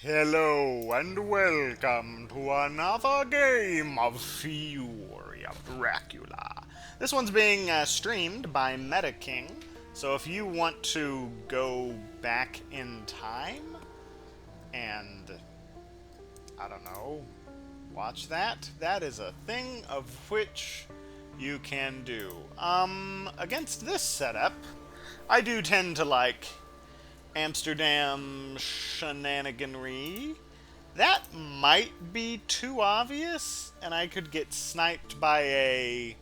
Hello and welcome to another game of Fury of Dracula. This one's being streamed by MetaKing, so if you want to go back in time and, I don't know, watch that is a thing of which you can do. Against this setup, I do tend to like Amsterdam shenaniganry. That might be too obvious, and I could get sniped by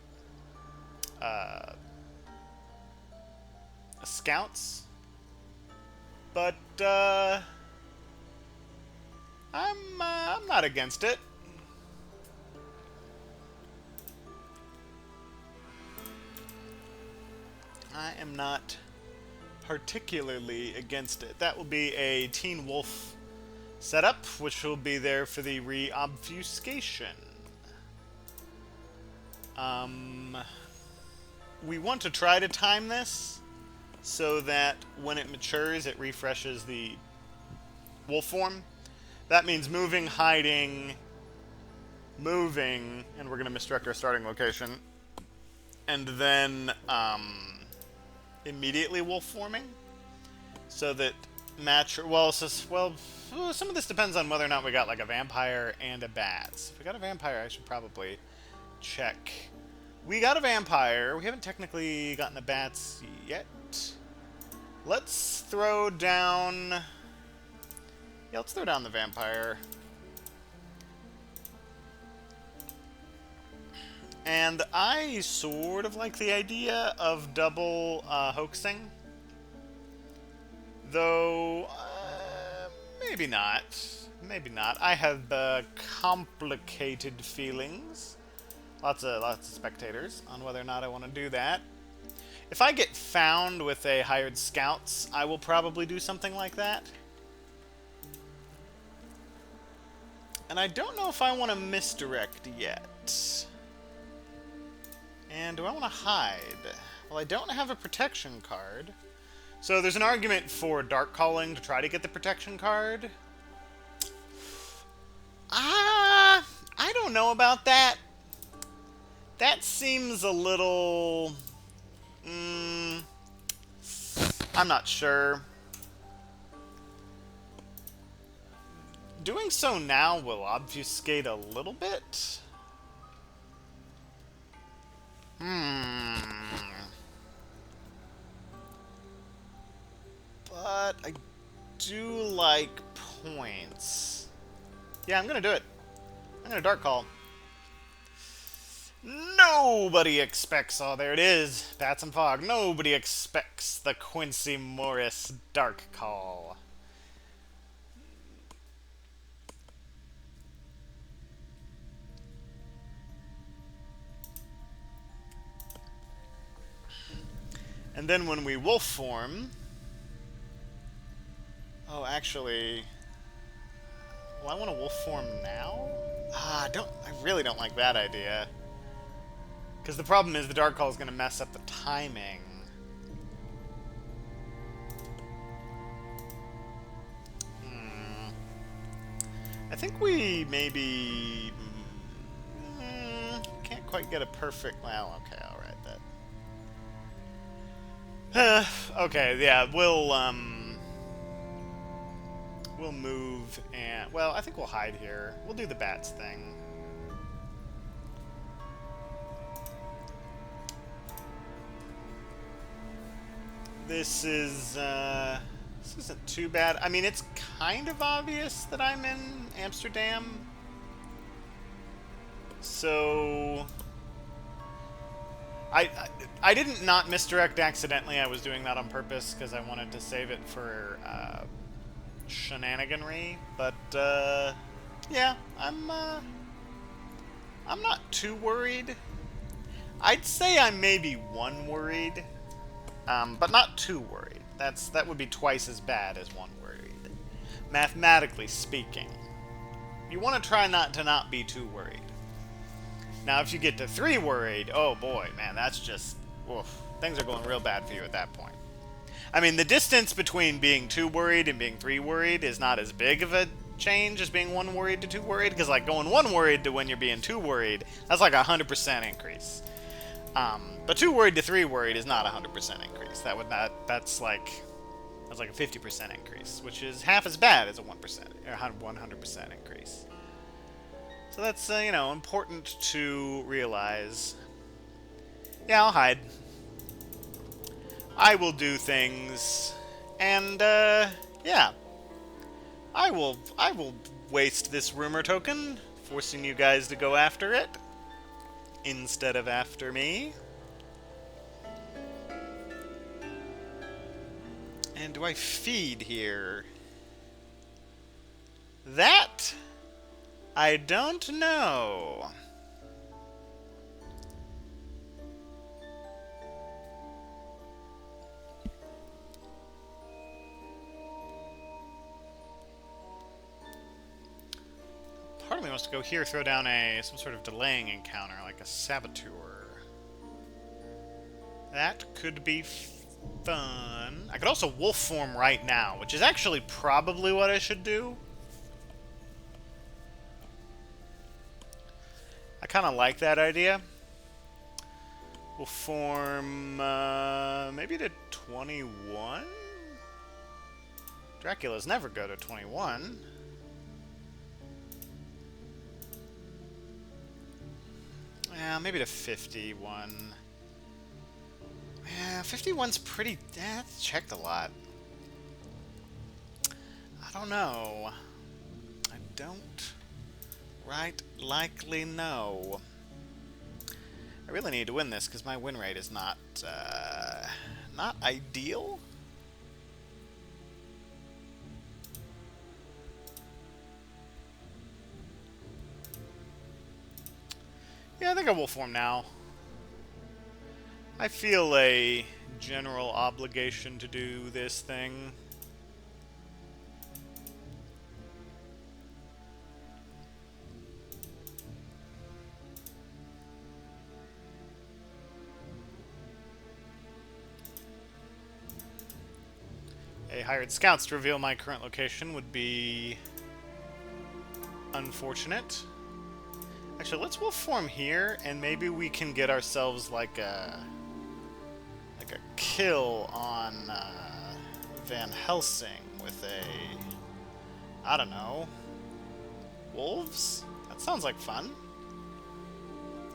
uh, a scouts. But I'm not against it. I am not particularly against it. That will be a Teen Wolf setup, which will be there for the re-obfuscation. We want to try to time this so that when it matures, it refreshes the wolf form. That means moving, hiding, moving, and we're going to misdirect our starting location, and then immediately wolf forming, so that some of this depends on whether or not we got like a vampire and a bats. If we got a vampire, I should probably check. We got a vampire. We haven't technically gotten a bats yet. Let's throw down... Yeah, let's throw down the vampire. And I sort of like the idea of double hoaxing. Though, maybe not. Maybe not. I have complicated feelings. Lots of spectators on whether or not I want to do that. If I get found with a hired scouts, I will probably do something like that. And I don't know if I want to misdirect yet. And do I want to hide? Well, I don't have a protection card. So there's an argument for dark calling to try to get the protection card. I don't know about that. That seems a little... I'm not sure. Doing so now will obfuscate a little bit. But I do like points. Yeah, I'm gonna do it. I'm gonna dark call. Nobody expects... Oh, there it is. Bats and fog. Nobody expects the Quincy Morris dark call. And then when we wolf form... Oh, actually... Well, I want to wolf form now? I really don't like that idea. Because the problem is the dark call is going to mess up the timing. I think we maybe... can't quite get a perfect... Well, okay, alright then. Okay, yeah, we'll move and... Well, I think we'll hide here. We'll do the bats thing. This isn't too bad. I mean, it's kind of obvious that I'm in Amsterdam. So... I didn't not misdirect accidentally. I was doing that on purpose because I wanted to save it for shenaniganry. But yeah, I'm not too worried. I'd say I'm maybe one worried, but not too worried. That would be twice as bad as one worried, mathematically speaking. You want to try not to be too worried. Now, if you get to 3 worried, oh boy, man, that's just... Oof, things are going real bad for you at that point. I mean, the distance between being 2 worried and being 3 worried is not as big of a change as being 1 worried to 2 worried, because like going 1 worried to when you're being 2 worried, that's like a 100% increase. But 2 worried to 3 worried is not a 100% increase. That's like a 50% increase, which is half as bad as a 1% or 100% increase. So that's you know, important to realize. Yeah, I'll hide. I will do things, and yeah, I will waste this rumor token, forcing you guys to go after it instead of after me. And do I feed here? That I don't know. Part of me wants to go here, throw down some sort of delaying encounter, like a saboteur. That could be fun. I could also wolf form right now, which is actually probably what I should do. I kind of like that idea. We'll form maybe to 21. Dracula's never go to 21. Yeah, maybe to 51. Yeah, 51's pretty... that's checked a lot. I don't know. I don't likely know. I really need to win this because my win rate is not ideal. Yeah, I think I will form now. I feel a general obligation to do this thing. A hired scouts to reveal my current location would be unfortunate. Actually, let's wolf form here, and maybe we can get ourselves like a kill on Van Helsing with I don't know, wolves? That sounds like fun.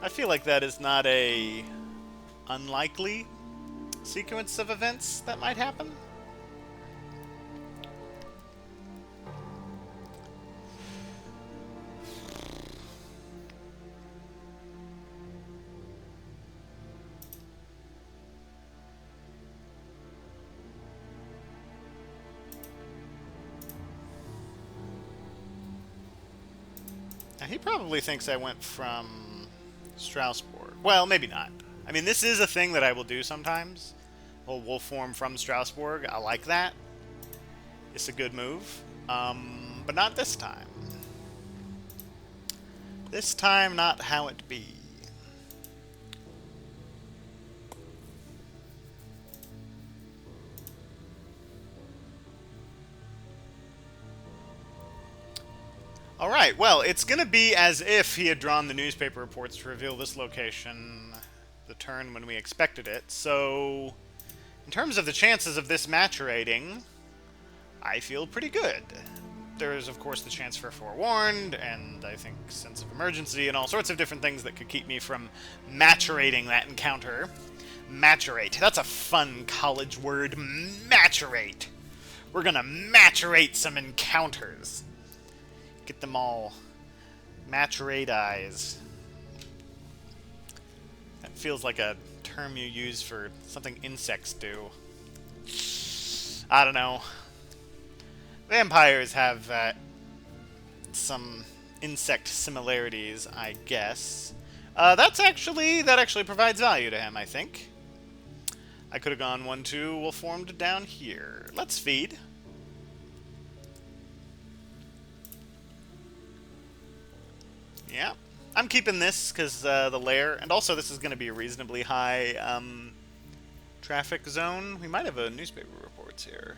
I feel like that is not a unlikely sequence of events that might happen. Now, he probably thinks I went from Strasbourg. Well, maybe not. I mean, this is a thing that I will do sometimes. Whole wolf form from Strasbourg. I like that. It's a good move. But not this time. This time, not how it be. Alright, well, it's going to be as if he had drawn the newspaper reports to reveal this location the turn when we expected it. So, in terms of the chances of this maturating, I feel pretty good. There is, of course, the chance for Forewarned, and I think Sense of Emergency, and all sorts of different things that could keep me from maturating that encounter. Maturate. That's a fun college word. Maturate. We're going to maturate some encounters. Get them all maturate eyes. That feels like a term you use for something insects do. I don't know. Vampires have some insect similarities, I guess. That actually provides value to him, I think. I could have gone 1-2, wolf formed down here. Let's feed. Yeah, I'm keeping this because the lair, and also this is going to be a reasonably high traffic zone. We might have a newspaper reports here.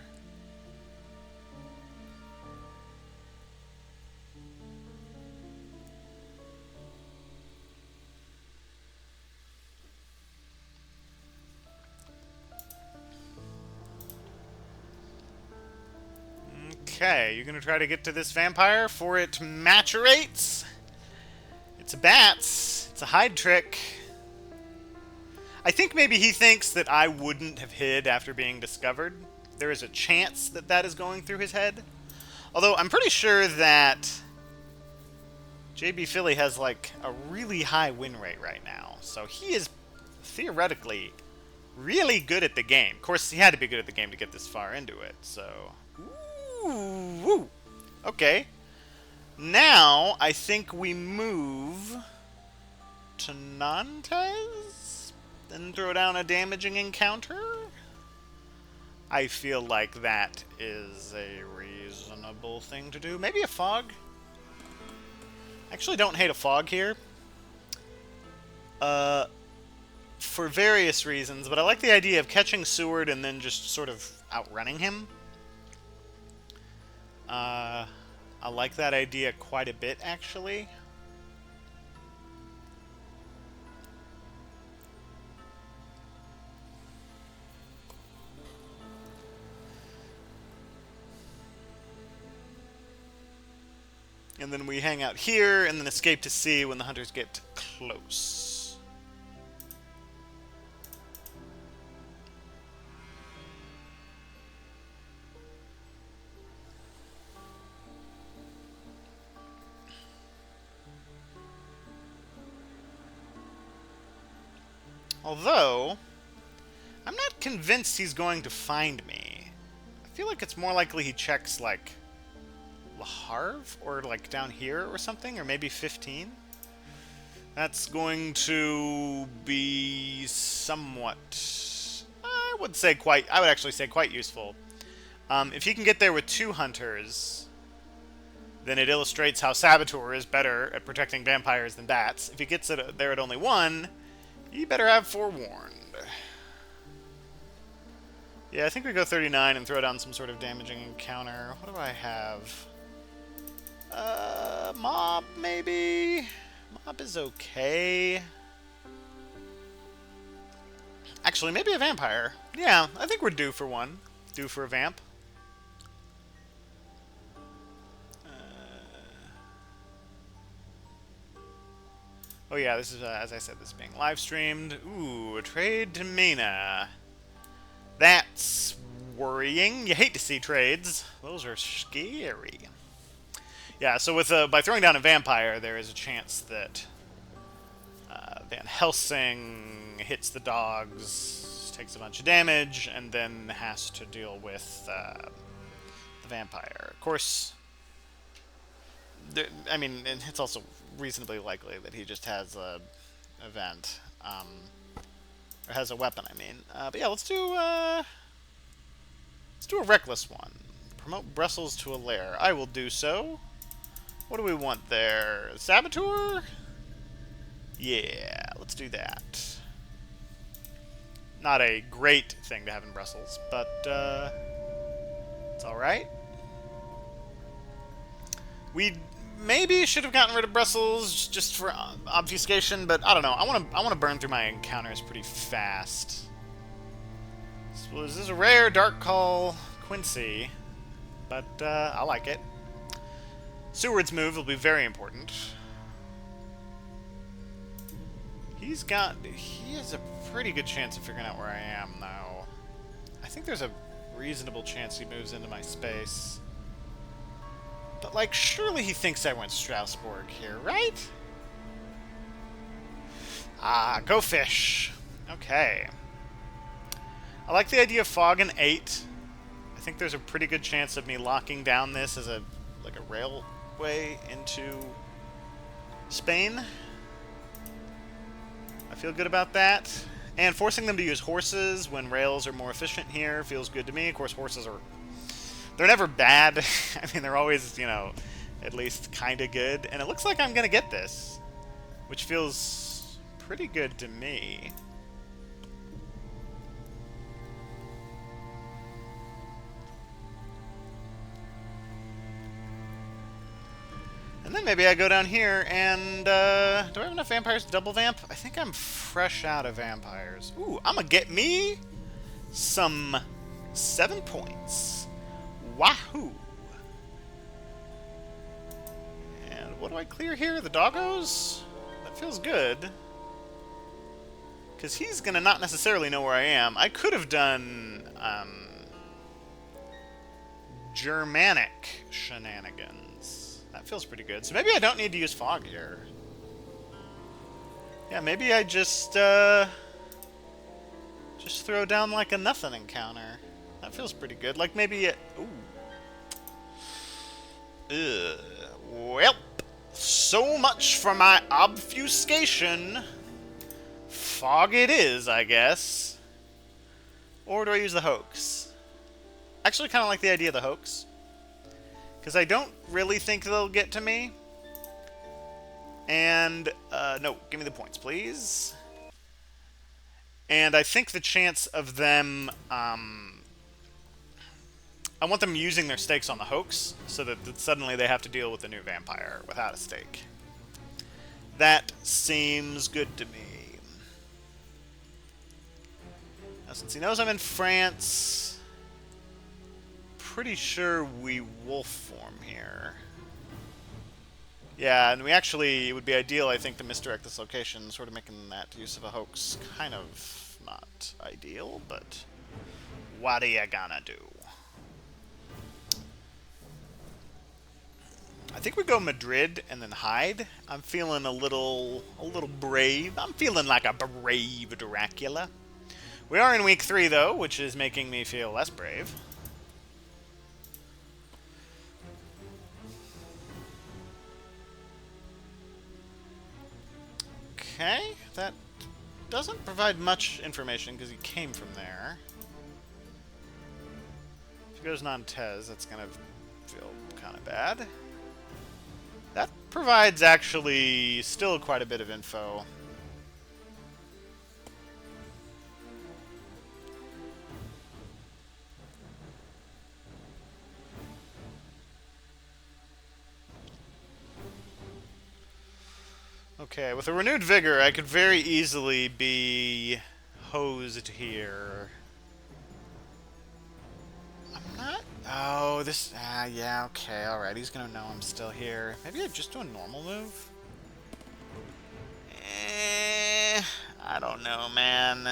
Okay, you're gonna try to get to this vampire for it maturates. It's a bats. It's a hide trick. I think maybe he thinks that I wouldn't have hid after being discovered. There is a chance that that is going through his head. Although I'm pretty sure that JB Philly has like a really high win rate right now. So he is theoretically really good at the game. Of course, he had to be good at the game to get this far into it. So, ooh, okay. Now I think we move to Nantes and throw down a damaging encounter. I feel like that is a reasonable thing to do. Maybe a fog. Actually, don't hate a fog here. For various reasons, but I like the idea of catching Seward and then just sort of outrunning him. I like that idea quite a bit, actually. And then we hang out here and then escape to sea when the hunters get close. Although, I'm not convinced he's going to find me. I feel like it's more likely he checks, like, Le Havre? Or, like, down here or something? Or maybe 15? That's going to be somewhat... I would actually say quite useful. If he can get there with 2 hunters, then it illustrates how Saboteur is better at protecting vampires than bats. If he gets there at only 1... you better have forewarned. Yeah, I think we go 39 and throw down some sort of damaging encounter. What do I have? Mob, maybe? Mob is okay. Actually, maybe a vampire. Yeah, I think we're due for one. Due for a vamp. Oh yeah, this is, as I said, this is being live streamed. Ooh, a trade to Mina. That's worrying. You hate to see trades. Those are scary. Yeah, so with by throwing down a vampire, there is a chance that Van Helsing hits the dogs, takes a bunch of damage, and then has to deal with the vampire. Of course, I mean, it's also reasonably likely that he just has a event, or has a weapon, I mean. But yeah, let's do a reckless one. Promote Brussels to a lair. I will do so. What do we want there? Saboteur? Yeah, let's do that. Not a great thing to have in Brussels, but it's alright. We maybe should have gotten rid of Brussels just for obfuscation, but I don't know. I want to burn through my encounters pretty fast. So this is a rare Dark Call Quincy, but I like it. Seward's move will be very important. He has a pretty good chance of figuring out where I am, though. I think there's a reasonable chance he moves into my space. But, like, surely he thinks I went Strasbourg here, right? Ah, go fish. Okay. I like the idea of fog and 8. I think there's a pretty good chance of me locking down this as a railway into Spain. I feel good about that. And forcing them to use horses when rails are more efficient here feels good to me. Of course, horses are... they're never bad. I mean, they're always, you know, at least kind of good. And it looks like I'm going to get this, which feels pretty good to me. And then maybe I go down here and, do I have enough vampires to double vamp? I think I'm fresh out of vampires. Ooh, I'm gonna get me some 7 points. Wahoo! what do I clear here? The doggos? That feels good. Because he's going to not necessarily know where I am. I could have done Germanic shenanigans. That feels pretty good. So maybe I don't need to use fog here. Yeah, maybe I just throw down like a nothing encounter. That feels pretty good. Like maybe it... Ooh. Well, so much for my obfuscation. Fog it is, I guess. Or do I use the hoax? Actually, kind of like the idea of the hoax. Because I don't really think they'll get to me. And, no, give me the points, please. And I think the chance of them, I want them using their stakes on the hoax, so that suddenly they have to deal with the new vampire without a stake. That seems good to me. Now, since he knows I'm in France, pretty sure we wolf form here. Yeah, and we actually, it would be ideal, I think, to misdirect this location, sort of making that use of a hoax kind of not ideal, but what are you gonna do? I think we go Madrid and then hide. I'm feeling a little brave. I'm feeling like a brave Dracula. We are in week 3, though, which is making me feel less brave. Okay, that doesn't provide much information because he came from there. If he goes Nantes, that's going to feel kind of bad. That provides actually still quite a bit of info. Okay, with a renewed vigor, I could very easily be hosed here. I'm not... Oh, this... yeah, okay, alright. He's gonna know I'm still here. Maybe I just do a normal move? I don't know, man.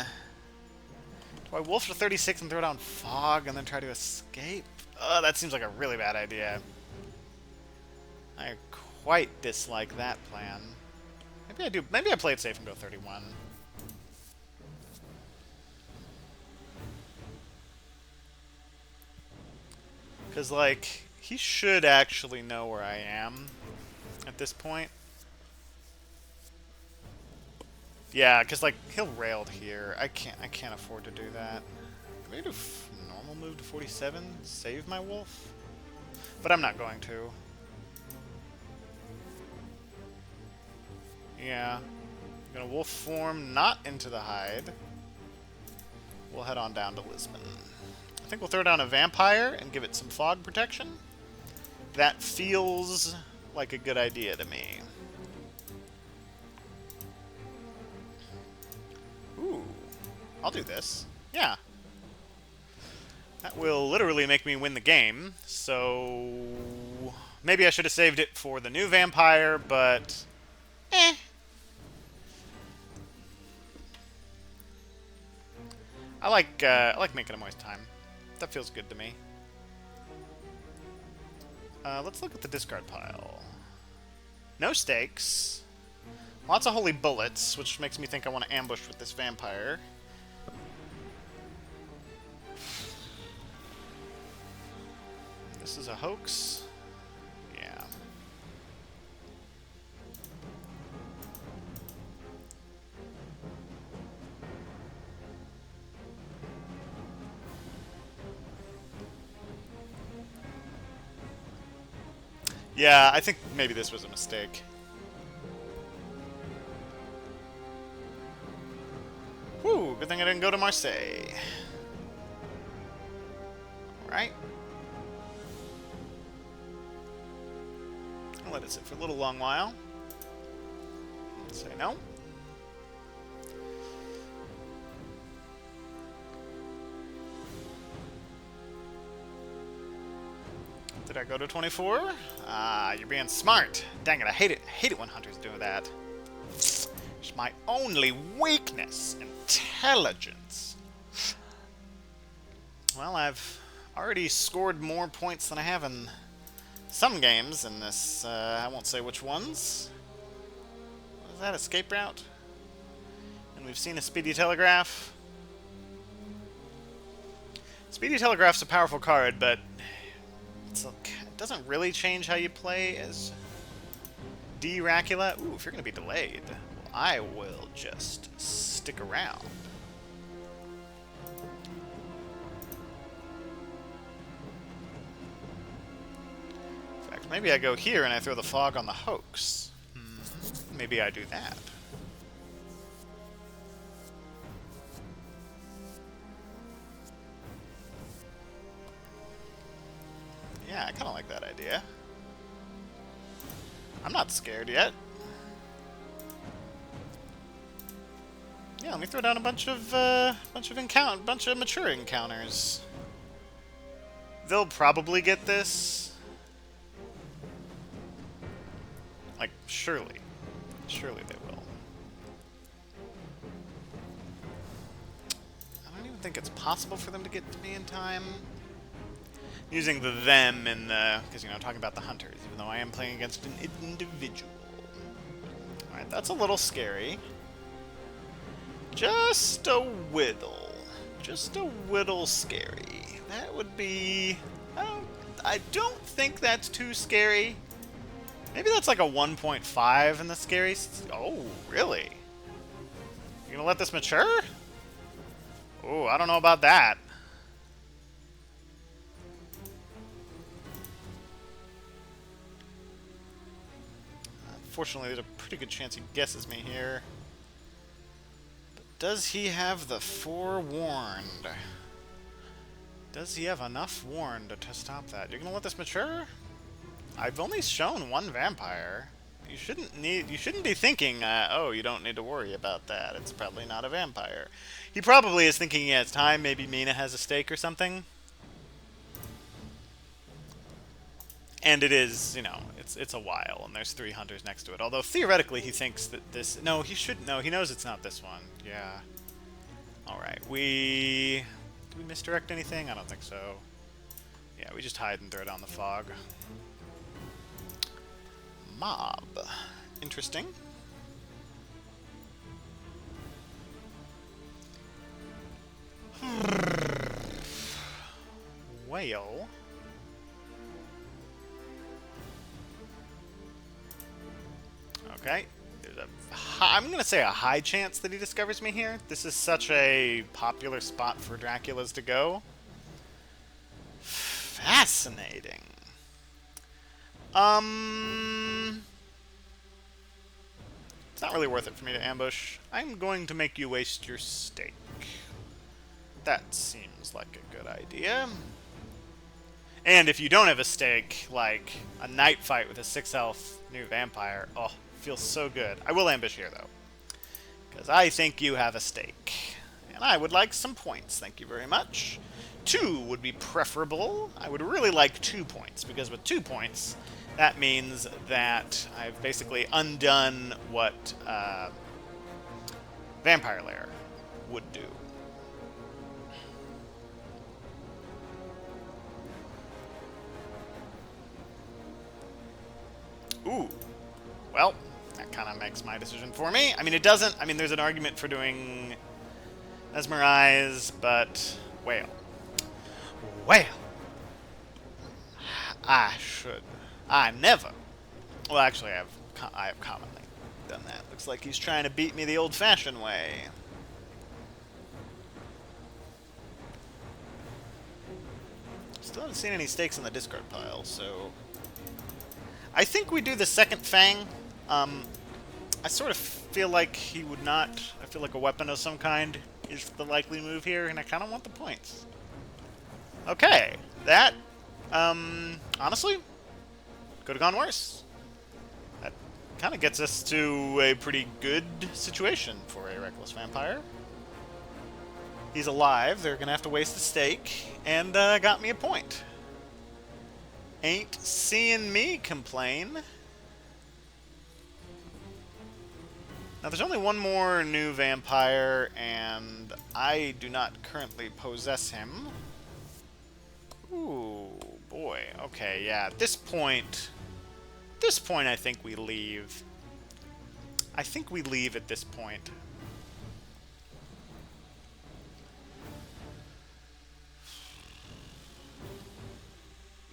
Do I wolf to 36 and throw down fog and then try to escape? Oh, that seems like a really bad idea. I quite dislike that plan. Maybe I do. Maybe I play it safe and go 31. Because, like, he should actually know where I am at this point. Yeah, because, like, he'll railed here. I can't afford to do that. Maybe do normal move to 47, save my wolf? But I'm not going to. Yeah. I'm gonna wolf form not into the hide. We'll head on down to Lisbon. I think we'll throw down a vampire and give it some fog protection. That feels like a good idea to me. Ooh. I'll do this. Yeah. That will literally make me win the game, so... Maybe I should have saved it for the new vampire, but... I like making him waste time. That feels good to me. Let's look at the discard pile. No stakes. Lots of holy bullets, which makes me think I want to ambush with this vampire. This is a hoax. Yeah. Yeah, I think maybe this was a mistake. Whew, good thing I didn't go to Marseille. Alright. I'll let it sit for a little long while. Say no. The Should I go to 24? Ah, you're being smart. Dang it, I hate it when hunters do that. It's my only weakness. Intelligence. Well, I've already scored more points than I have in some games in this, I won't say which ones. What is that, escape route? And we've seen a speedy telegraph. Speedy telegraph's a powerful card, but it doesn't really change how you play as Dracula. Ooh, if you're going to be delayed, I will just stick around. In fact, maybe I go here and I throw the fog on the hoax. Maybe I do that. Yeah, I kind of like that idea. I'm not scared yet. Yeah, let me throw down a bunch of mature encounters. They'll probably get this. Like, surely. Surely they will. I don't even think it's possible for them to get to me in time. Using the them in the... because, you know, I'm talking about the hunters, even though I am playing against an individual. Alright, that's a little scary. Just a whittle. Just a whittle scary. That would be... I don't think that's too scary. Maybe that's like a 1.5 in the scary... Oh, really? You gonna let this mature? Oh, I don't know about that. Fortunately, there's a pretty good chance he guesses me here. But does he have the forewarned? Does he have enough warned to stop that? You're gonna let this mature? I've only shown one vampire. You shouldn't be thinking, oh, you don't need to worry about that. It's probably not a vampire. He probably is thinking he has time. Maybe Mina has a stake or something. And it is, you know, it's a while, and there's 3 hunters next to it. Although, theoretically, he thinks that this... No, he knows it's not this one. Yeah. Alright, do we misdirect anything? I don't think so. Yeah, we just hide and throw down the fog. Mob. Interesting. Whale. Okay. There's I'm going to say a high chance that he discovers me here. This is such a popular spot for Draculas to go. Fascinating. It's not really worth it for me to ambush. I'm going to make you waste your stake. That seems like a good idea. And if you don't have a stake, like a night fight with a 6 health new vampire, oh, feels so good. I will ambush here, though, because I think you have a stake. And I would like some points, thank you very much. 2 would be preferable. I would really like 2 points, because with 2 points, that means that I've basically undone what Vampire Lair would do. Ooh. Well, that kind of makes my decision for me. I mean, it doesn't... I mean, there's an argument for doing Mesmerize, but... Whale. Whale! I should. I never. Well, actually, I have commonly done that. Looks like he's trying to beat me the old-fashioned way. Still haven't seen any stakes in the discard pile, so... I think we do the second Fang. I sort of feel like he would not. I feel like a weapon of some kind is the likely move here, and I kind of want the points. Okay, that, honestly, could have gone worse. That kind of gets us to a pretty good situation for a Reckless Vampire. He's alive, they're going to have to waste the stake, and got me a point. Ain't seeing me complain. Now, there's only one more new vampire, and I do not currently possess him. Ooh, boy. Okay, yeah. At this point, I think we leave. I think we leave at this point.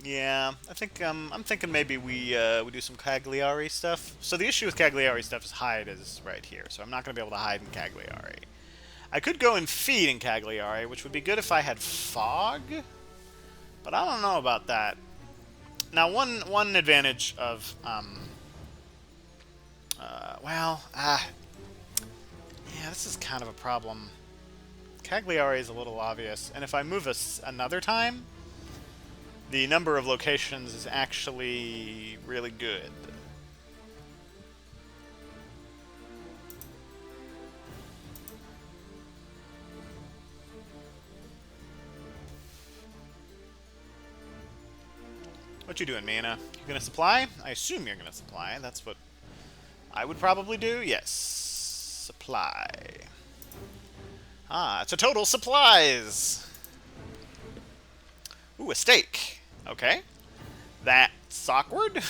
Yeah, I think I'm thinking maybe we do some Cagliari stuff. So the issue with Cagliari stuff is hide is right here, so I'm not going to be able to hide in Cagliari. I could go and feed in Cagliari, which would be good if I had fog, but I don't know about that. Now, one advantage of yeah, this is kind of a problem. Cagliari is a little obvious, and if I move another time, the number of locations is actually really good. What you doing, Mina? You gonna supply? I assume you're gonna supply. That's what I would probably do. Yes. Supply. Ah, it's a total supplies! Ooh, a steak. Okay. That's awkward.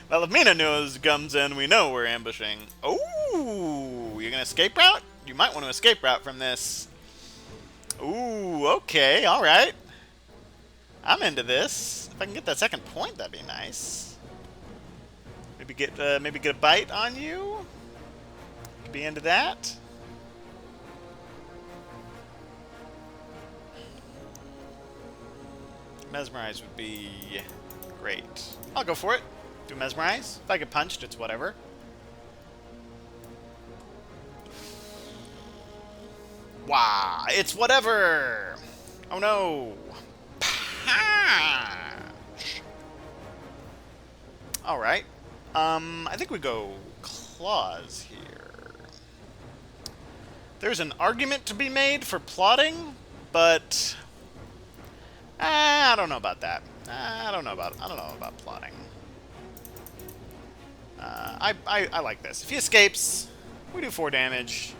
Well, if Mina comes in, we know we're ambushing. Oh, you're gonna escape route? You might want to escape route from this. Ooh, okay, alright. I'm into this. If I can get that second point, that'd be nice. Maybe get a bite on you. Could be into that. Mesmerize would be great. I'll go for it. Do mesmerize. If I get punched, it's whatever. Wow, it's whatever. Oh no. Punch. All right. I think we go claws here. There's an argument to be made for plotting, but I don't know about that. I don't know about plotting. I like this. If he escapes, we do 4 damage.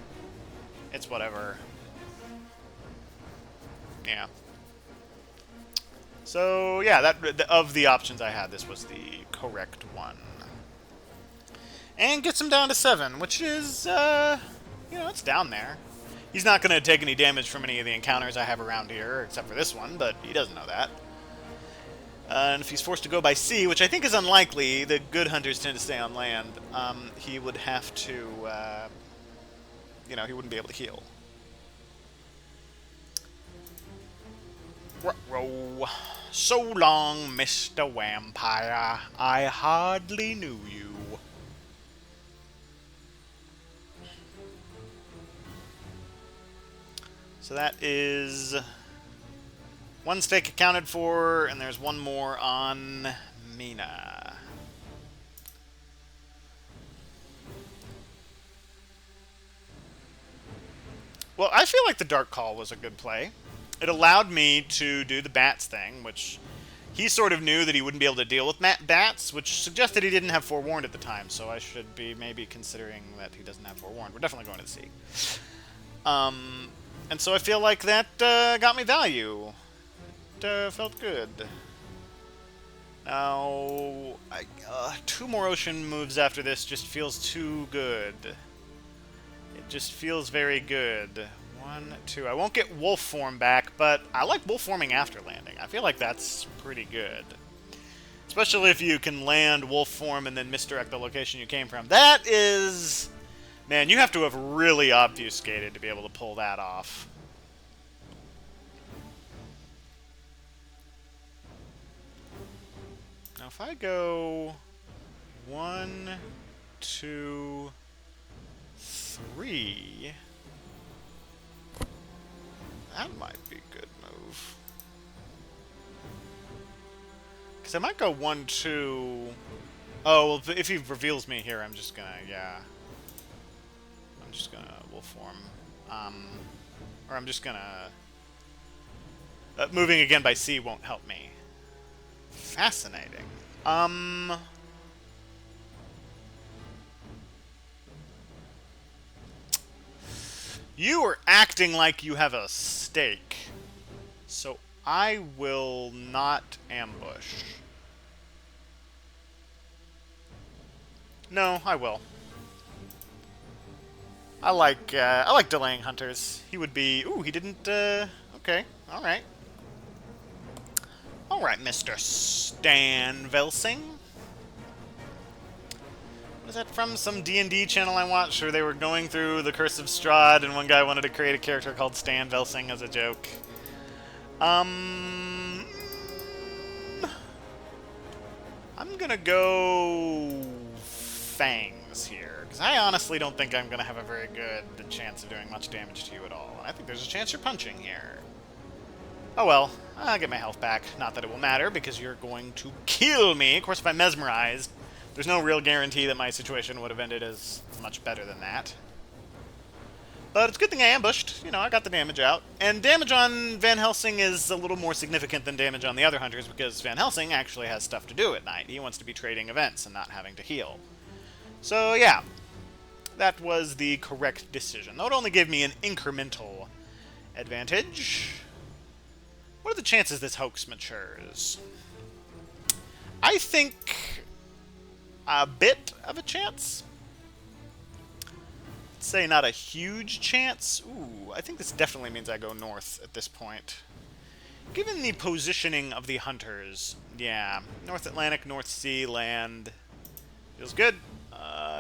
It's whatever. Yeah. So yeah, that of the options I had, this was the correct one. And gets him down to 7, which is it's down there. He's not going to take any damage from any of the encounters I have around here, except for this one, but he doesn't know that. And if he's forced to go by sea, which I think is unlikely, the good hunters tend to stay on land, he would have to, he wouldn't be able to heal. Ruh-roh. So long, Mr. Vampire. I hardly knew you. So that is 1 stake accounted for, and there's 1 more on Mina. Well, I feel like the Dark Call was a good play. It allowed me to do the bats thing, which he sort of knew that he wouldn't be able to deal with bats, which suggested he didn't have Forewarned at the time, so I should be maybe considering that he doesn't have Forewarned. We're definitely going to the sea. And so I feel like that got me value. It felt good. Now, 2 more ocean moves after this just feels too good. It just feels very good. 1, 2. I won't get wolf form back, but I like wolf forming after landing. I feel like that's pretty good. Especially if you can land wolf form and then misdirect the location you came from. That is... Man, you have to have really obfuscated to be able to pull that off. Now if I go 1, 2, 3, that might be a good move. Because I might go 1, 2... Oh, well, if he reveals me here, I'm just gonna, yeah. I'm just gonna wolf form. Or I'm just gonna... moving again by sea won't help me. Fascinating. You are acting like you have a stake. So I will not ambush. No, I will. I like delaying hunters. He would be. Ooh, he didn't. Okay, all right, all right, Mr. Stan Velsing. Was that from some D&D channel I watched where they were going through the Curse of Strahd and one guy wanted to create a character called Stan Velsing as a joke? I'm gonna go Fangs here, because I honestly don't think I'm gonna have a very good chance of doing much damage to you at all. And I think there's a chance you're punching here. Oh well, I'll get my health back. Not that it will matter, because you're going to kill me. Of course, if I'm mesmerized, there's no real guarantee that my situation would have ended as much better than that. But it's a good thing I ambushed. You know, I got the damage out. And damage on Van Helsing is a little more significant than damage on the other hunters, because Van Helsing actually has stuff to do at night. He wants to be trading events and not having to heal. So, yeah. That was the correct decision. That would only give me an incremental advantage. What are the chances this hoax matures? I think a bit of a chance. Let's say not a huge chance. Ooh, I think this definitely means I go north at this point. Given the positioning of the hunters, yeah, North Atlantic, North Sea, land. Feels good.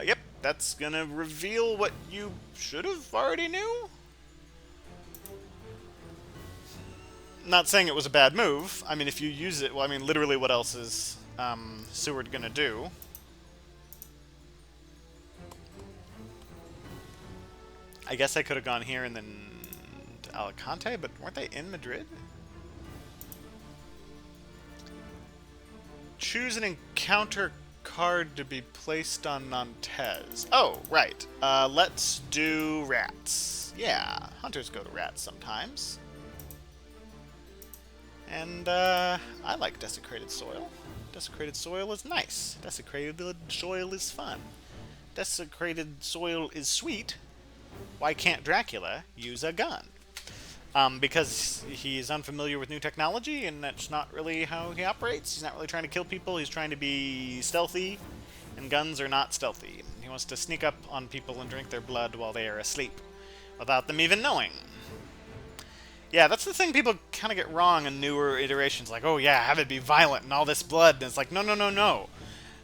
Yep, that's gonna reveal what you should have already knew. Not saying it was a bad move. I mean, if you use it, well, I mean, literally what else is Seward gonna do? I guess I could have gone here and then to Alicante, but weren't they in Madrid? Choose an encounter card to be placed on Nantes. Oh, right. Let's do rats. Yeah, hunters go to rats sometimes. And, I like desecrated soil. Desecrated soil is nice. Desecrated soil is fun. Desecrated soil is sweet. Why can't Dracula use a gun? Because he's unfamiliar with new technology, and that's not really how he operates. He's not really trying to kill people. He's trying to be stealthy, and guns are not stealthy. He wants to sneak up on people and drink their blood while they are asleep, without them even knowing. Yeah, that's the thing people kind of get wrong in newer iterations. Like, oh yeah, have it be violent and all this blood. And it's like, no, no, no, no.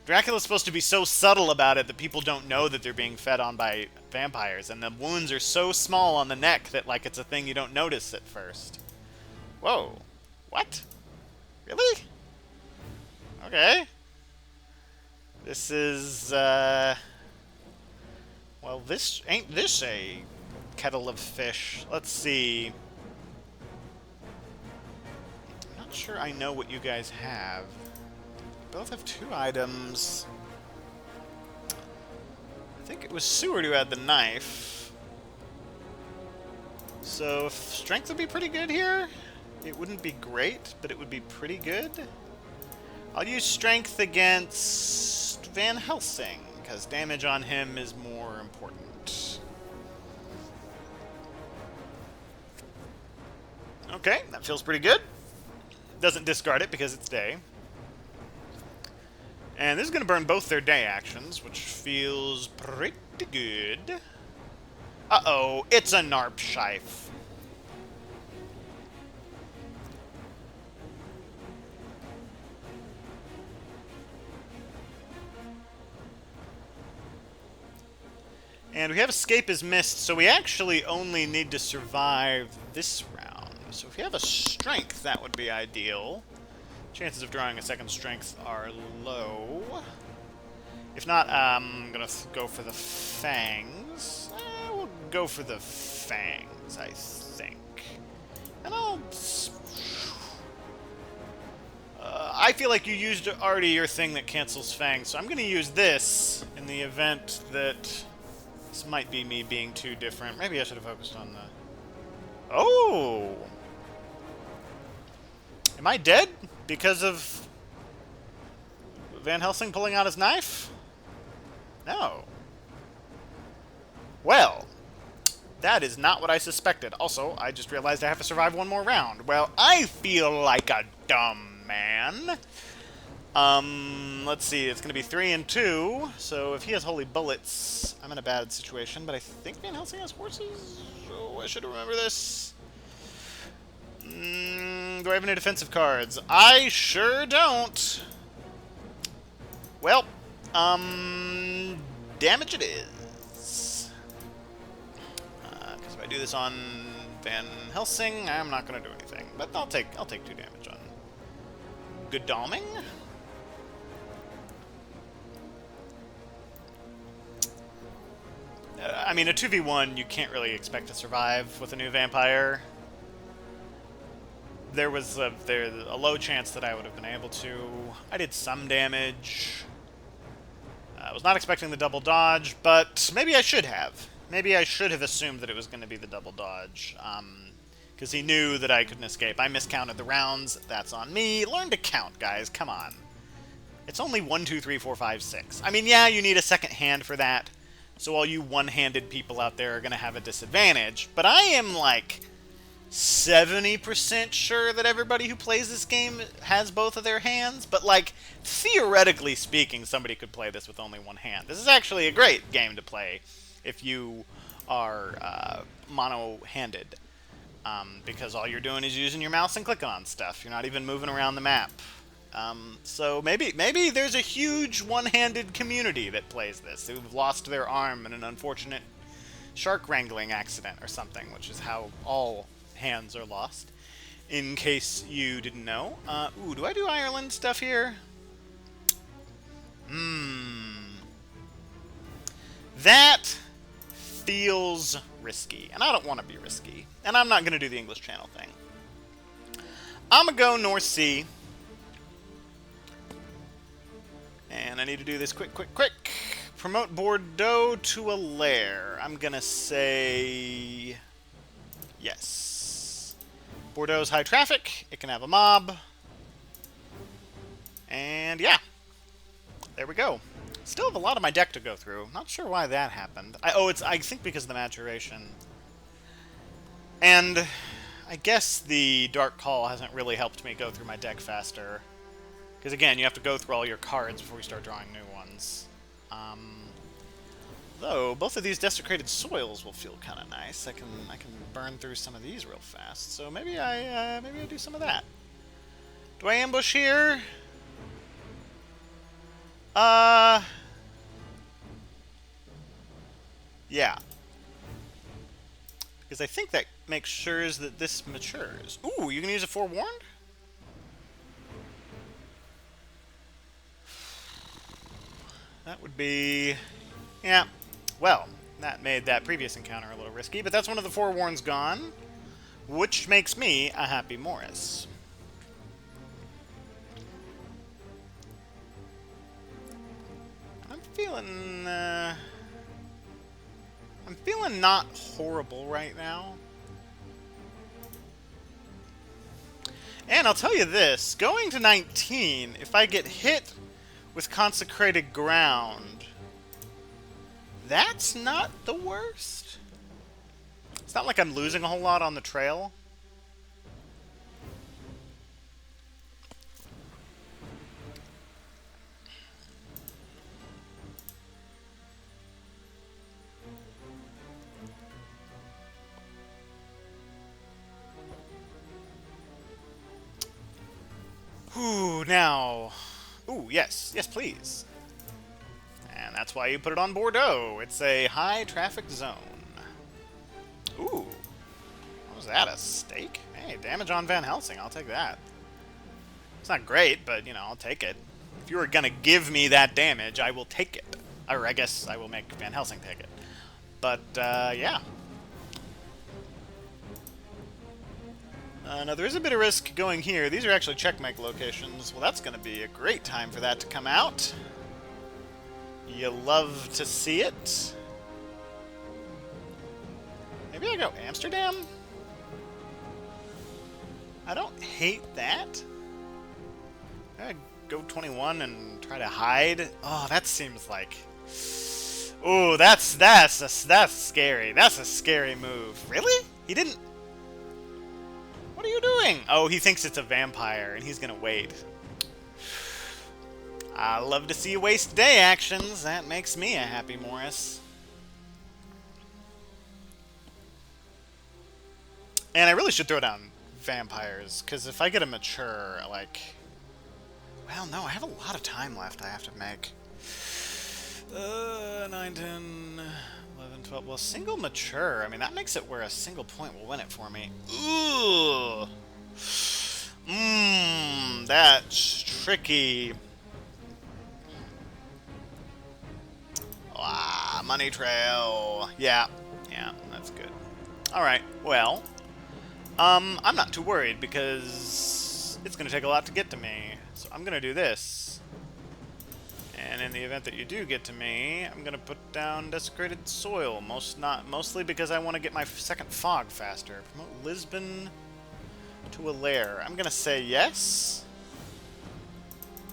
Dracula's supposed to be so subtle about it that people don't know that they're being fed on by vampires. And the wounds are so small on the neck that, like, it's a thing you don't notice at first. Whoa. What? Really? Okay. This is, well, ain't this a kettle of fish? Let's see. I'm not sure I know what you guys have. Both have 2 items. I think it was Seward who had the knife. So strength would be pretty good here. It wouldn't be great, but it would be pretty good. I'll use strength against Van Helsing, because damage on him is more important. Okay, that feels pretty good. Doesn't discard it because it's day. And this is going to burn both their day actions, which feels pretty good. Uh-oh, it's a Narpshife. And we have escape is missed, so we actually only need to survive this round. So if you have a strength, that would be ideal. Chances of drawing a second strength are low. If not, I'm gonna go for the fangs. We'll go for the fangs, I think. And I feel like you used already your thing that cancels fangs, so I'm gonna use this in the event that this might be me being too different. Maybe I should have focused on the... Oh! Am I dead? Because of Van Helsing pulling out his knife? No. Well, that is not what I suspected. Also, I just realized I have to survive one more round. Well, I feel like a dumb man. Let's see, it's going to be 3 and 2, so if he has holy bullets, I'm in a bad situation, but I think Van Helsing has horses? Oh, I should remember this. Do I have any defensive cards? I sure don't. Well, damage it is. Because if I do this on Van Helsing, I'm not going to do anything, but I'll take 2 damage on Godalming. I mean, a 2v1, you can't really expect to survive with a new vampire. There was a low chance that I would have been able to. I did some damage. I was not expecting the double dodge, but maybe I should have. Maybe I should have assumed that it was going to be the double dodge, because he knew that I couldn't escape. I miscounted the rounds. That's on me. Learn to count, guys. Come on. It's only 1, 2, 3, 4, 5, 6. I mean, yeah, you need a second hand for that. So all you one-handed people out there are going to have a disadvantage. But I am, like, 70% sure that everybody who plays this game has both of their hands. But, like, theoretically speaking, somebody could play this with only one hand. This is actually a great game to play if you are mono-handed. Because all you're doing is using your mouse and clicking on stuff. You're not even moving around the map. So maybe there's a huge one-handed community that plays this, who've lost their arm in an unfortunate shark wrangling accident or something, which is how all hands are lost, in case you didn't know. Ooh, do I do Ireland stuff here? That feels risky, and I don't want to be risky, and I'm not going to do the English Channel thing. I'm going to go North Sea. And I need to do this quick. Promote Bordeaux to a lair. I'm gonna say yes. Bordeaux's high traffic. It can have a mob. And yeah. There we go. Still have a lot of my deck to go through. Not sure why that happened. I think because of the maturation. And I guess the Dark Call hasn't really helped me go through my deck faster. Because again, you have to go through all your cards before you start drawing new ones. Though both of these desecrated soils will feel kind of nice. I can burn through some of these real fast. So maybe I do some of that. Do I ambush here? Yeah. Because I think that makes sure that this matures. Ooh, you can use a forewarned? That would be... yeah. Well, that made that previous encounter a little risky, but that's one of the forewarns gone, which makes me a happy Morris. I'm feeling not horrible right now. And I'll tell you this, going to 19, if I get hit with consecrated ground, that's not the worst. It's not like I'm losing a whole lot on the trail. Ooh, now... ooh, yes. Yes, please. And that's why you put it on Bordeaux. It's a high-traffic zone. Ooh. What was that, a stake? Hey, damage on Van Helsing. I'll take that. It's not great, but, you know, I'll take it. If you were gonna give me that damage, I will take it. Or I guess I will make Van Helsing take it. But, yeah. Now, there is a bit of risk going here. These are actually checkmate locations. Well, that's going to be a great time for that to come out. You love to see it. Maybe I go Amsterdam? I don't hate that. go 21 and try to hide? Oh, that seems like... Ooh, that's scary. That's a scary move. Really? He didn't... What are you doing? Oh, he thinks it's a vampire, and he's gonna wait. I love to see you waste day actions. That makes me a happy Morris. And I really should throw down vampires, because if I get a mature, like... Well, no, I have a lot of time left I have to make. 9, 10, 11, 12... Well, single mature, I mean, that makes it where a single point will win it for me. Ooh! That's tricky. Ah, money trail. Yeah, that's good. Alright, well... I'm not too worried because it's going to take a lot to get to me. So I'm going to do this. And in the event that you do get to me, I'm going to put down desecrated soil. Mostly because I want to get my second fog faster. Promote Lisbon to a lair. I'm going to say yes.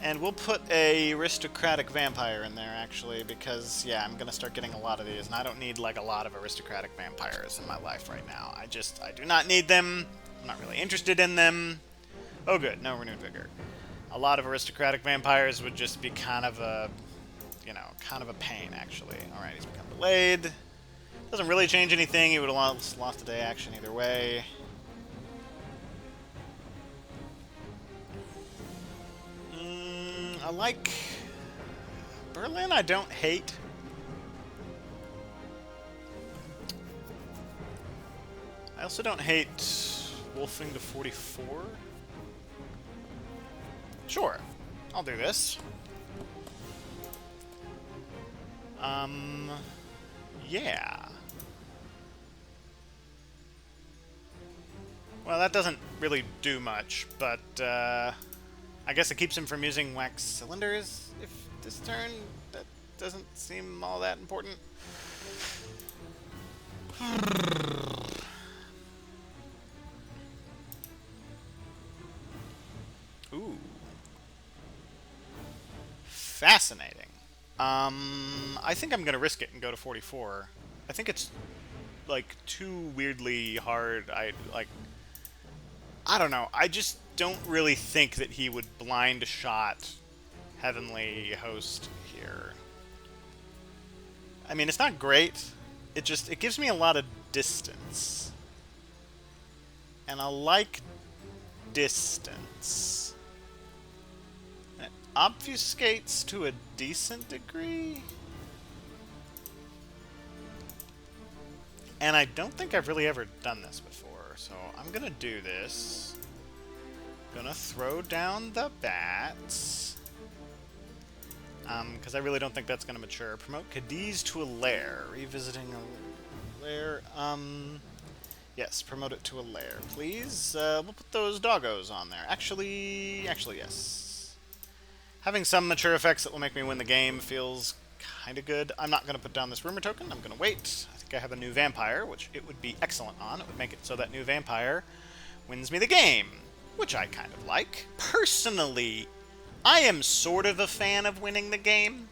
And we'll put a aristocratic vampire in there, actually, because, yeah, I'm going to start getting a lot of these, and I don't need, like, a lot of aristocratic vampires in my life right now. I do not need them. I'm not really interested in them. Oh, good. No renewed vigor. A lot of aristocratic vampires would just be kind of a, kind of a pain, actually. Alright, he's become delayed. Doesn't really change anything. He would have lost a day action either way. I like Berlin. I don't hate. I also don't hate wolfing to 44. Sure, I'll do this. Yeah. Well, that doesn't really do much, but, I guess it keeps him from using wax cylinders if this turn. That doesn't seem all that important. Ooh. Fascinating. I think I'm gonna risk it and go to 44. I think it's, like, too weirdly hard. I don't know. I just don't really think that he would blind shot Heavenly Host here. I mean, it's not great. It gives me a lot of distance. And I like distance. It obfuscates to a decent degree. And I don't think I've really ever done this before, so I'm gonna do this. Gonna throw down the bats. Because I really don't think that's gonna mature. Promote Cadiz to a lair. Revisiting a lair. Yes, promote it to a lair, please. We'll put those doggos on there. Actually, yes. Having some mature effects that will make me win the game feels kind of good. I'm not going to put down this rumor token. I'm going to wait. I think I have a new vampire, which it would be excellent on. It would make it so that new vampire wins me the game, which I kind of like. Personally, I am sort of a fan of winning the game.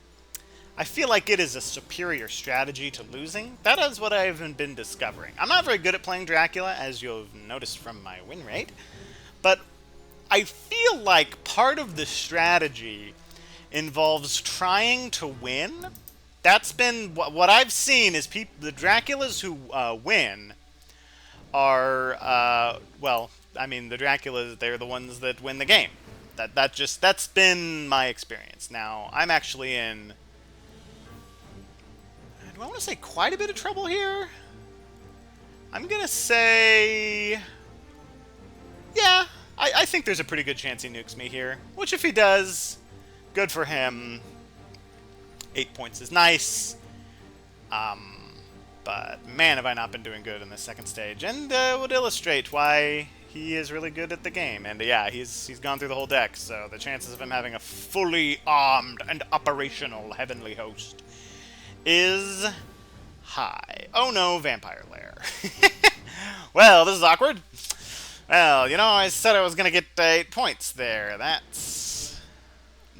I feel like it is a superior strategy to losing. That is what I've been discovering. I'm not very good at playing Dracula, as you'll have noticed from my win rate, but I feel like part of the strategy involves trying to win. That's been what I've seen is the Draculas who win are, well, I mean, the Draculas, they're the ones that win the game. That's been my experience. Now, I'm actually in, do I want to say quite a bit of trouble here? I'm going to say, yeah, I think there's a pretty good chance he nukes me here. Which, if he does, good for him. 8 points is nice. But man, have I not been doing good in this second stage. And would illustrate why he is really good at the game. And yeah, he's gone through the whole deck, so the chances of him having a fully armed and operational Heavenly Host is high. Oh no, Vampire Lair. Well, this is awkward. Well, you know, I said I was going to get 8 points there. That's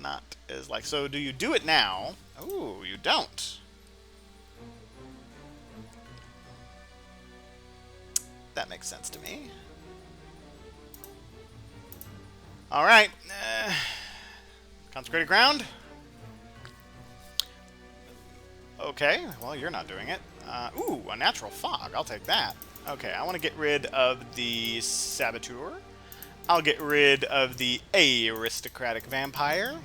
not as like. So do you do it now? Ooh, you don't. That makes sense to me. All right. Consecrated ground. Okay, well, you're not doing it. Ooh, a natural fog. I'll take that. Okay, I want to get rid of the saboteur. I'll get rid of the aristocratic vampire.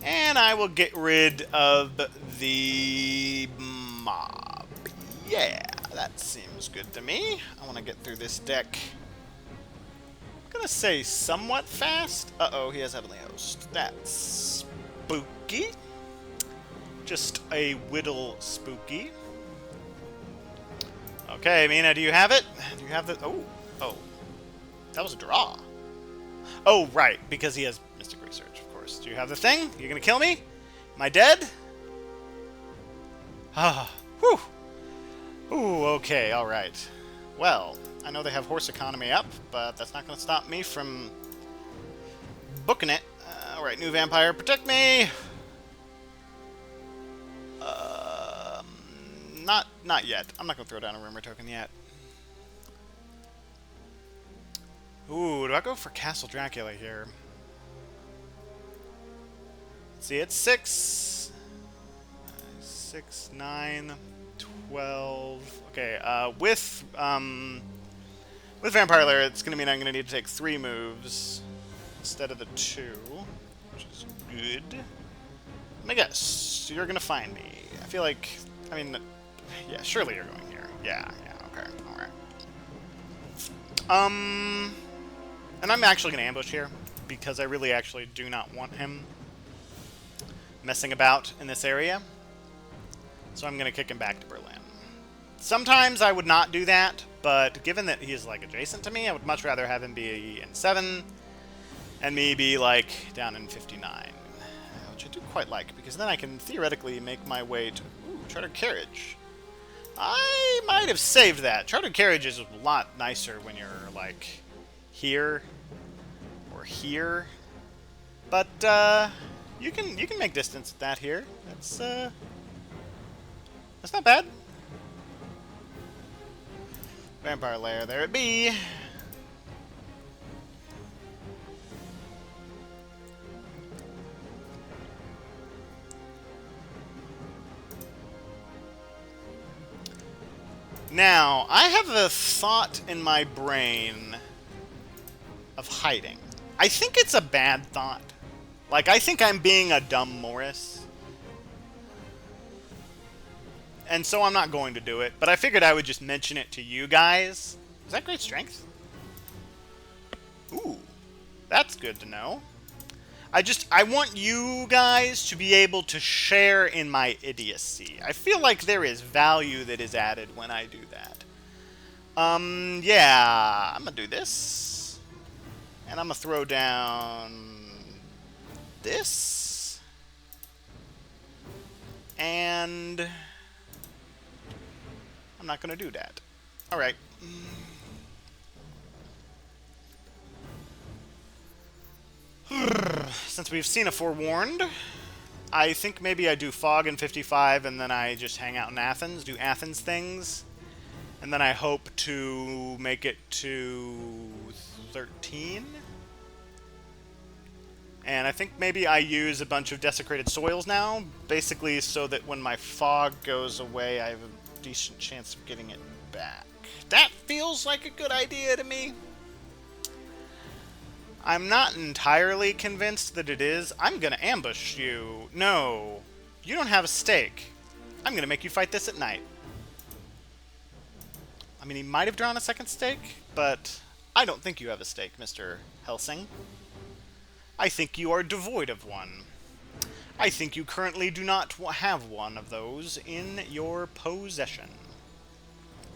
And I will get rid of the mob. Yeah, that seems good to me. I want to get through this deck. I'm going to say somewhat fast. Uh-oh, he has Heavenly Host. That's spooky. Just a whittle spooky. Okay, Mina, do you have it? Do you have the... Oh. That was a draw. Oh, right, because he has Mystic Research, of course. Do you have the thing? You're gonna kill me? Am I dead? Ah, whew. Ooh, okay, alright. Well, I know they have horse economy up, but that's not gonna stop me from booking it. Alright, new vampire, protect me! Not yet. I'm not gonna throw down a rumor token yet. Ooh, do I go for Castle Dracula here? Let's see, it's 6, 9, 12. Okay, with Vampire Lair, it's gonna mean I'm gonna need to take 3 moves instead of the 2, which is good. Let me guess. You're gonna find me. I feel like, I mean, yeah, surely you're going here. Yeah, okay, alright. And I'm actually gonna ambush here, because I really actually do not want him messing about in this area. So I'm gonna kick him back to Berlin. Sometimes I would not do that, but given that he is, like, adjacent to me, I would much rather have him be in 7, and me be, like, down in 59. Which I do quite like, because then I can theoretically make my way to... Ooh, Chartered Carriage. I might have saved that. Chartered Carriage is a lot nicer when you're, like, here or here. But, you can make distance with that here. That's not bad. Vampire Lair, there it be. Now, I have a thought in my brain of hiding. I think it's a bad thought. Like, I think I'm being a dumb Morris. And so I'm not going to do it, but I figured I would just mention it to you guys. Is that great strength? Ooh, that's good to know. I want you guys to be able to share in my idiocy. I feel like there is value that is added when I do that. Yeah, I'm gonna do this. And I'm gonna throw down this. And I'm not gonna do that. Alright. Since we've seen a Forewarned, I think maybe I do Fog in 55 and then I just hang out in Athens, do Athens things, and then I hope to make it to 13. And I think maybe I use a bunch of Desecrated Soils now, basically so that when my Fog goes away, I have a decent chance of getting it back. That feels like a good idea to me. I'm not entirely convinced that it is. I'm gonna ambush you. No, you don't have a stake. I'm gonna make you fight this at night. I mean, he might have drawn a second stake, but I don't think you have a stake, Mr. Helsing. I think you are devoid of one. I think you currently do not have one of those in your possession,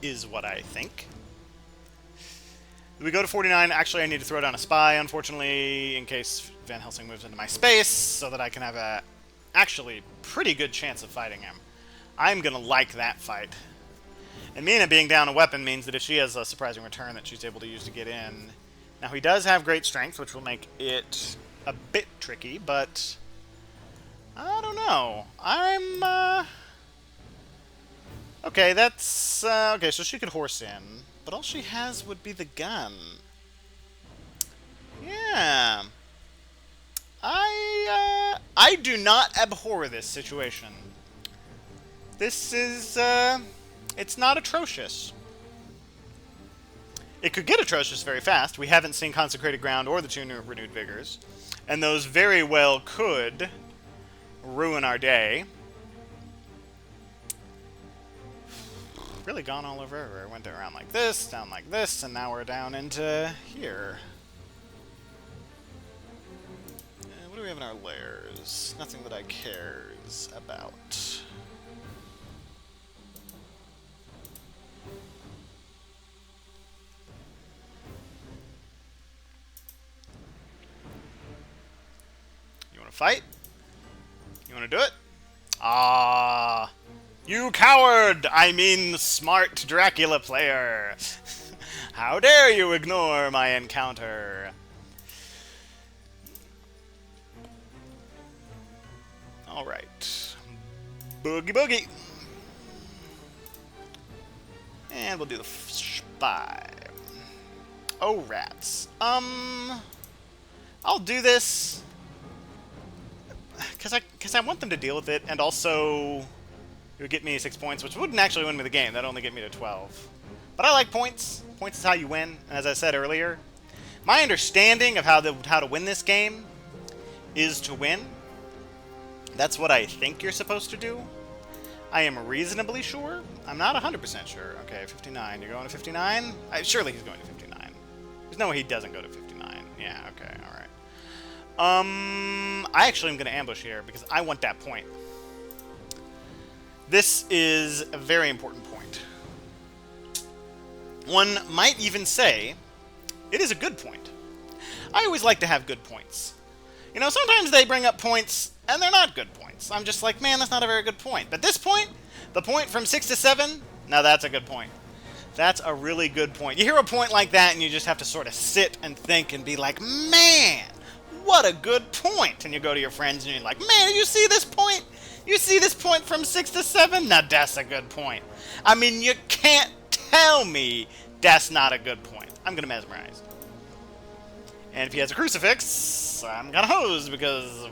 is what I think. We go to 49. Actually, I need to throw down a spy, unfortunately, in case Van Helsing moves into my space, so that I can have a actually pretty good chance of fighting him. I'm going to like that fight. And Mina being down a weapon means that if she has a surprising return that she's able to use to get in... Now, he does have great strength, which will make it a bit tricky, but I don't know. Okay, that's... okay, so she could horse in. But all she has would be the gun. Yeah. I do not abhor this situation. This is, it's not atrocious. It could get atrocious very fast. We haven't seen Consecrated Ground or the two new Renewed Vigors. And those very well could ruin our day. Really gone all over everywhere. Went around like this, down like this, and now we're down into here. What do we have in our lairs? Nothing that I cares about. You want to fight? You want to do it? Ah, you coward! I mean smart Dracula player! How dare you ignore my encounter? Alright. Boogie boogie! And we'll do the spy. Oh, rats. I'll do this because I want them to deal with it, and also it would get me 6 points, which wouldn't actually win me the game. That'd only get me to 12. But I like points. Points is how you win. And as I said earlier, my understanding of how to win this game is to win. That's what I think you're supposed to do. I am reasonably sure. I'm not 100% sure. Okay, 59. You're going to 59? Surely he's going to 59. There's no way he doesn't go to 59. Yeah, okay, alright. I actually am going to ambush here because I want that point. This is a very important point. One might even say it is a good point. I always like to have good points. You know, sometimes they bring up points and they're not good points. I'm just like, man, that's not a very good point. But this point, the point from 6 to 7, now that's a good point. That's a really good point. You hear a point like that and you just have to sort of sit and think and be like, man, what a good point. And you go to your friends and you're like, man, you see this point? You see this point from 6 to 7? Now that's a good point. I mean, you can't tell me that's not a good point. I'm going to mesmerize. And if he has a crucifix, I'm gonna hose because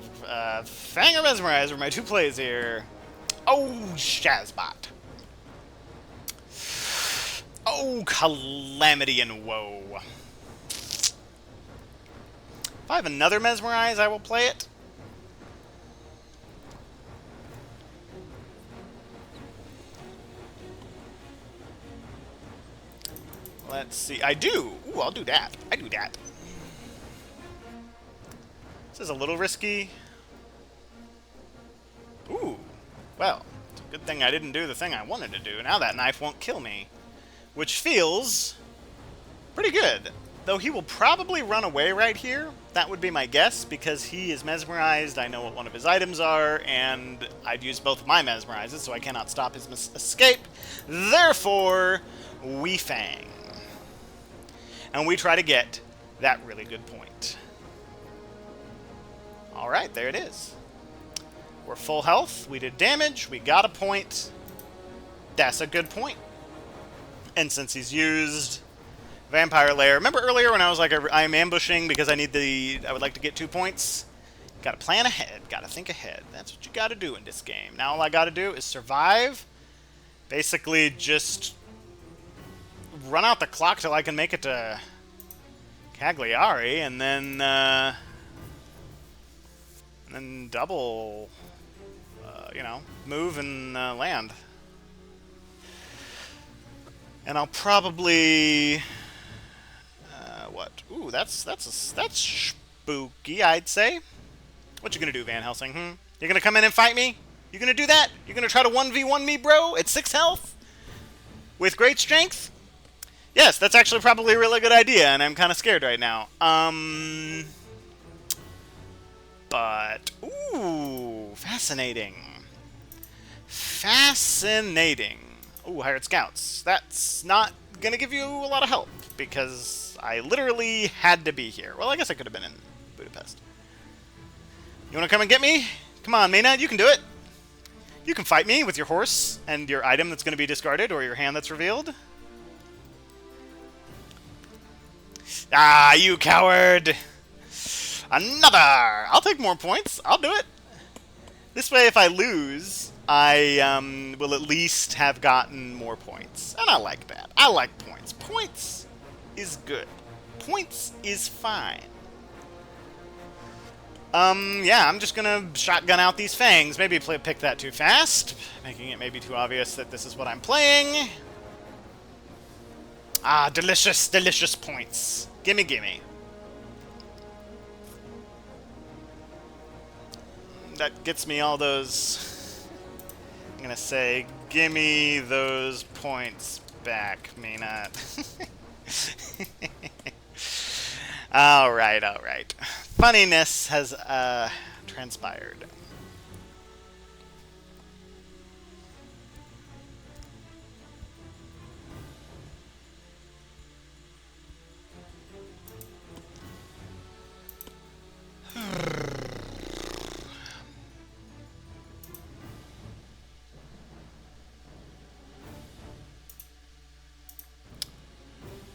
Fang or Mesmerize are my two plays here. Oh, Shazbot. Oh, Calamity and Woe. If I have another Mesmerize, I will play it. Let's see. I do. Ooh, I'll do that. I do that. This is a little risky. Ooh. Well, it's a good thing I didn't do the thing I wanted to do. Now that knife won't kill me. Which feels pretty good. Though he will probably run away right here. That would be my guess, because he is mesmerized. I know what one of his items are, and I've used both of my mesmerizes, so I cannot stop his escape. Therefore, we Fang. And we try to get that really good point. Alright, there it is. We're full health, we did damage, we got a point. That's a good point. And since he's used Vampire Lair, remember earlier when I was like, I'm ambushing because I would like to get 2 points? Gotta plan ahead, gotta think ahead. That's what you gotta do in this game. Now all I gotta do is survive. Basically just run out the clock till I can make it to Cagliari, and then double, you know, move and land. And I'll probably, what? Ooh, that's spooky, I'd say. What you gonna do, Van Helsing? You gonna come in and fight me? You gonna do that? You gonna try to 1v1 me, bro? At 6 health? With great strength? Yes, that's actually probably a really good idea, and I'm kind of scared right now. But, ooh, fascinating. Fascinating. Ooh, hired scouts. That's not gonna give you a lot of help, because I literally had to be here. Well, I guess I could have been in Budapest. You wanna come and get me? Come on, Mina, you can do it. You can fight me with your horse and your item that's going to be discarded or your hand that's revealed. Ah, you coward! Another! I'll take more points. I'll do it. This way, if I lose, I will at least have gotten more points. And I like that. I like points. Points is good. Points is fine. Yeah, I'm just gonna shotgun out these fangs. Maybe pick that too fast, making it maybe too obvious that this is what I'm playing. Ah, delicious, delicious points. Gimme, gimme. That gets me all those... I'm gonna say, gimme those points back, Mina. Alright, alright. Funniness has, transpired.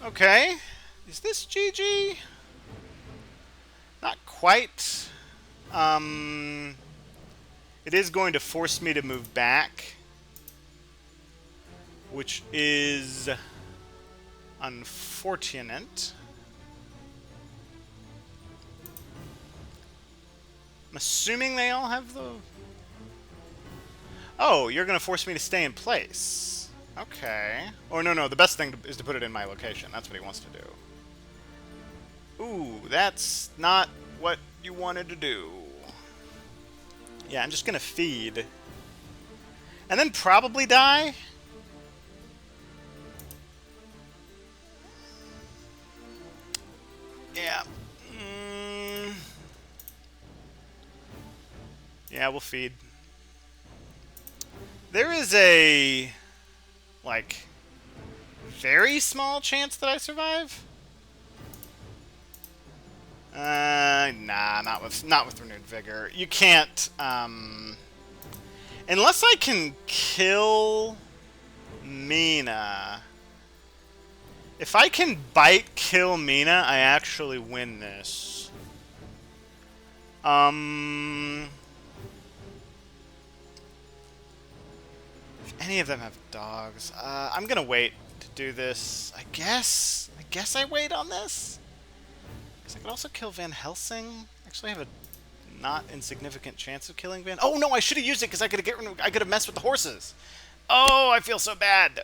Okay. Is this GG? Not quite. It is going to force me to move back, which is unfortunate. I'm assuming they all have the... Oh, you're going to force me to stay in place. Okay. Oh, no, the best thing is to put it in my location. That's what he wants to do. Ooh, that's not what you wanted to do. Yeah, I'm just going to feed. And then probably die. Yeah. Yeah, we'll feed. There is a... like... very small chance that I survive? Nah, not with renewed vigor. You can't, unless I can kill Mina. If I can kill Mina, I actually win this. If any of them have dogs, I'm gonna wait to do this. I guess I wait on this. I could also kill Van Helsing. Actually, I have a not insignificant chance of killing Van... Oh, no, I should have used it because I could have messed with the horses. Oh, I feel so bad.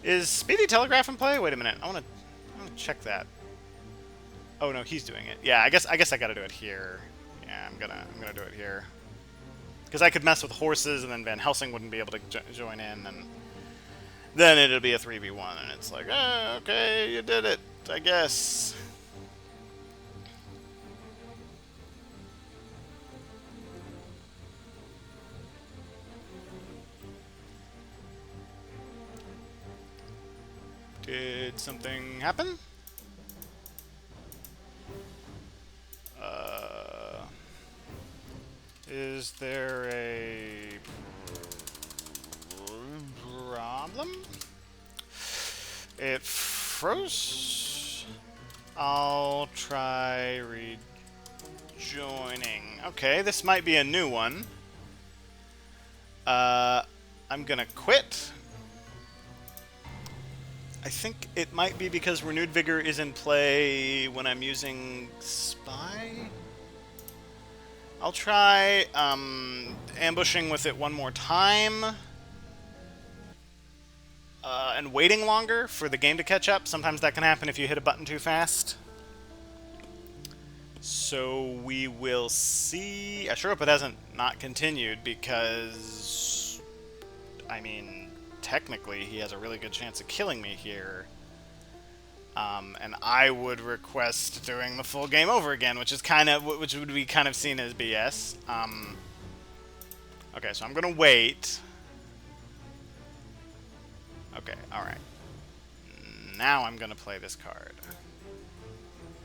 Is Speedy Telegraph in play? Wait a minute. I want to check that. Oh, no, he's doing it. Yeah, I guess I got to do it here. Yeah, I'm gonna do it here. Because I could mess with horses, and then Van Helsing wouldn't be able to join in, and then it'll be a 3v1, and it's like, oh, okay, you did it. I guess. Did something happen? Is there a problem? It froze. I'll try rejoining. Okay, this might be a new one. I'm gonna quit. I think it might be because Renewed Vigor is in play when I'm using Spy. I'll try ambushing with it one more time. And waiting longer for the game to catch up. Sometimes that can happen if you hit a button too fast. So we will see. I sure hope it hasn't not continued because, I mean, technically he has a really good chance of killing me here. And I would request doing the full game over again, which would be kind of seen as BS. Okay, so I'm gonna wait. Okay, alright. Now I'm gonna play this card.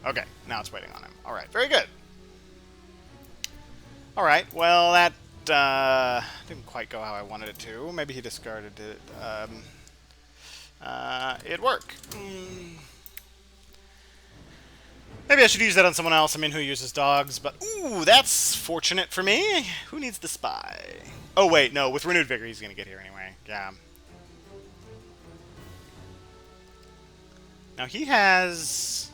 Okay, now it's waiting on him. Alright, very good. Alright, well, that didn't quite go how I wanted it to. Maybe he discarded it. It worked. Maybe I should use that on someone else. I mean, who uses dogs, but... Ooh, that's fortunate for me. Who needs the spy? Oh, wait, no. With Renewed Vigor, he's going to get here anyway. Yeah. Now, he has...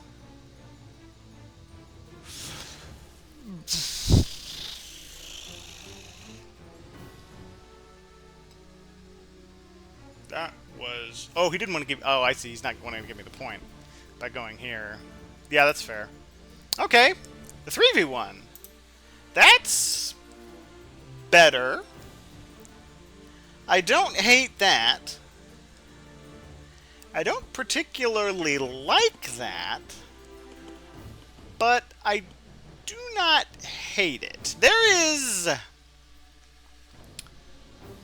That was... Oh, he didn't want to give... Oh, I see. He's not wanting to give me the point by going here. Yeah, that's fair. Okay. The 3v1. That's... better. I don't hate that. I don't particularly like that. But I do not hate it. There is...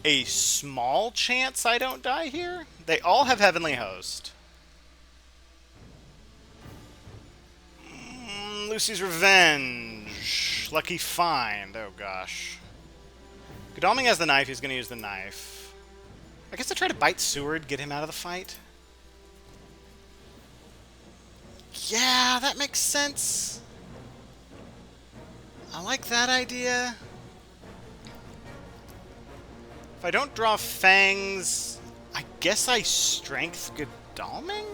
a small chance I don't die here. They all have Heavenly Host. Lucy's Revenge. Lucky Find. Oh, gosh. Godalming has the knife. He's going to use the knife. I guess I try to bite Seward, get him out of the fight. Yeah, that makes sense. I like that idea. If I don't draw Fangs, I guess I Strength Godalming?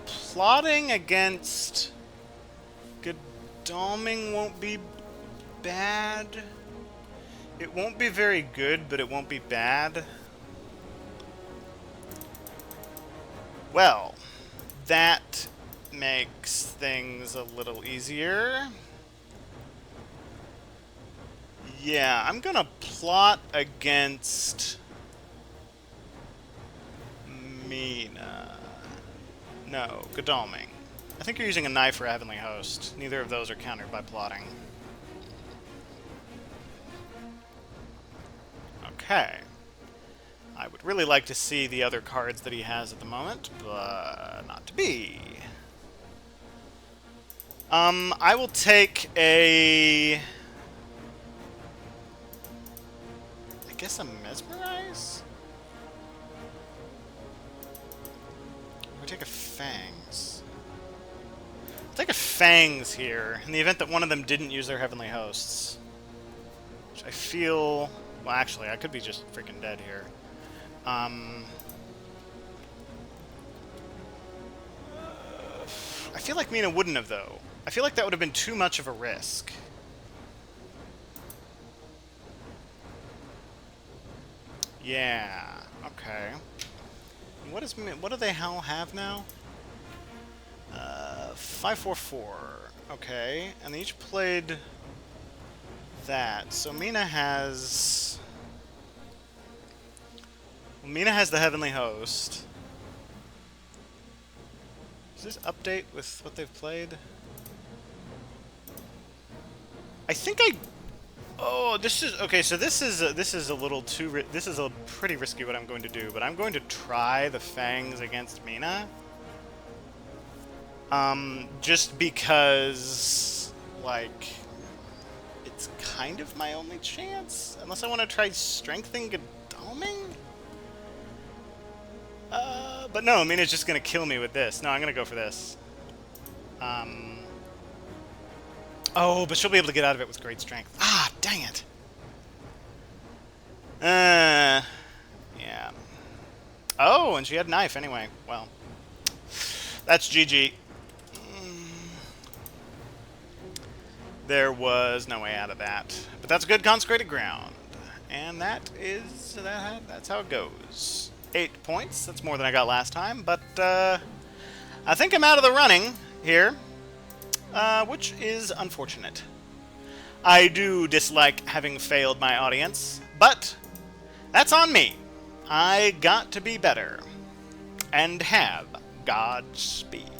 Plotting against Godalming won't be bad. It won't be very good, but it won't be bad. Well, that makes things a little easier. Yeah, I'm gonna plot against Mina. No, Godalming. I think you're using a knife or a Heavenly Host. Neither of those are countered by plotting. Okay. I would really like to see the other cards that he has at the moment, but not to be. I will take a... I guess a Mesmerize? Or take a Fangs? I'll take a Fangs here, in the event that one of them didn't use their Heavenly Hosts. Which I feel... Well, actually, I could be just freaking dead here. I feel like Mina wouldn't have, though. I feel like that would have been too much of a risk. Yeah, okay. What do they all have now? 544. Okay, and they each played that. So Mina has... Well, Mina has the Heavenly Host. Does this update with what they've played? I think I... Oh, this is... Okay, so this is a little too... This is a pretty risky what I'm going to do, but I'm going to try the Fangs against Mina. Just because, like, it's kind of my only chance. Unless I want to try Strengthening Godalming? But no, Mina's just going to kill me with this. No, I'm going to go for this. Oh, but she'll be able to get out of it with great strength. Ah, dang it. Yeah. Oh, and she had knife anyway. Well, that's GG. There was no way out of that. But that's good consecrated ground. And that's how it goes. 8 points. That's more than I got last time. But I think I'm out of the running here. Which is unfortunate. I do dislike having failed my audience. But that's on me. I got to be better. And have Godspeed.